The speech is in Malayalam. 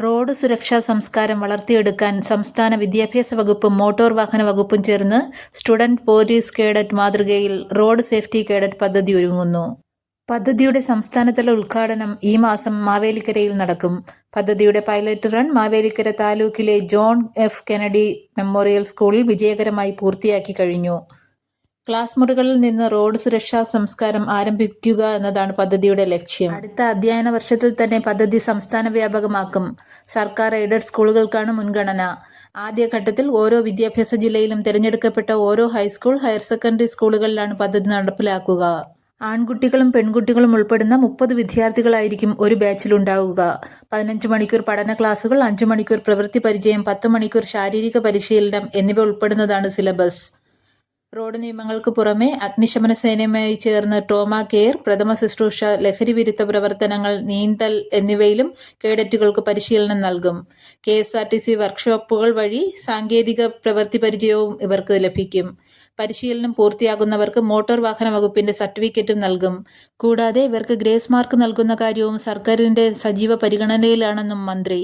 റോഡ് സുരക്ഷാ സംസ്കാരം വളർത്തിയെടുക്കാൻ സംസ്ഥാന വിദ്യാഭ്യാസ വകുപ്പും മോട്ടോർ വാഹന വകുപ്പും ചേർന്ന് സ്റ്റുഡന്റ് പോലീസ് കേഡറ്റ് മാതൃകയിൽ റോഡ് സേഫ്റ്റി കേഡറ്റ് പദ്ധതി ഒരുങ്ങുന്നു. പദ്ധതിയുടെ സംസ്ഥാനതല ഉദ്ഘാടനം ഈ മാസം മാവേലിക്കരയിൽ നടക്കും. പദ്ധതിയുടെ പൈലറ്റ് റൺ മാവേലിക്കര താലൂക്കിലെ ജോൺ എഫ് കെനഡി മെമ്മോറിയൽ സ്കൂളിൽ വിജയകരമായി പൂർത്തിയാക്കി കഴിഞ്ഞു. ക്ലാസ് മുറികളിൽ നിന്ന് റോഡ് സുരക്ഷാ സംസ്കാരം ആരംഭിക്കുക എന്നതാണ് പദ്ധതിയുടെ ലക്ഷ്യം. അടുത്ത അധ്യയന വർഷത്തിൽ തന്നെ പദ്ധതി സംസ്ഥാന വ്യാപകമാക്കും. സർക്കാർ എയ്ഡഡ് സ്കൂളുകൾക്കാണ് മുൻഗണന. ആദ്യഘട്ടത്തിൽ ഓരോ വിദ്യാഭ്യാസ ജില്ലയിലും തിരഞ്ഞെടുക്കപ്പെട്ട ഓരോ ഹൈസ്കൂൾ, ഹയർ സെക്കൻഡറി സ്കൂളുകളിലാണ് പദ്ധതി നടപ്പിലാക്കുക. ആൺകുട്ടികളും പെൺകുട്ടികളും ഉൾപ്പെടുന്ന 30 വിദ്യാർത്ഥികളായിരിക്കും ഒരു ബാച്ചിലുണ്ടാവുക. 15 മണിക്കൂർ പഠന ക്ലാസുകൾ, 5 മണിക്കൂർ പ്രവൃത്തി പരിചയം, 10 മണിക്കൂർ ശാരീരിക പരിശീലനം എന്നിവ ഉൾപ്പെടുന്നതാണ് സിലബസ്. റോഡ് നിയമങ്ങൾക്ക് പുറമെ അഗ്നിശമന സേനയുമായി ചേർന്ന് ട്രോമ കെയർ, പ്രഥമ ശുശ്രൂഷ, ലഹരി വിരുദ്ധ പ്രവർത്തനങ്ങൾ, നീന്തൽ എന്നിവയിലും കേഡറ്റുകൾക്ക് പരിശീലനം നൽകും. KSRTC വർക്ക്ഷോപ്പുകൾ വഴി സാങ്കേതിക പ്രവൃത്തി പരിചയവും ഇവർക്ക് ലഭിക്കും. പരിശീലനം പൂർത്തിയാകുന്നവർക്ക് മോട്ടോർ വാഹന വകുപ്പിന്റെ സർട്ടിഫിക്കറ്റും നൽകും. കൂടാതെ ഇവർക്ക് ഗ്രേസ് മാർക്ക് നൽകുന്ന കാര്യവും സർക്കാരിന്റെ സജീവ പരിഗണനയിലാണെന്നും മന്ത്രി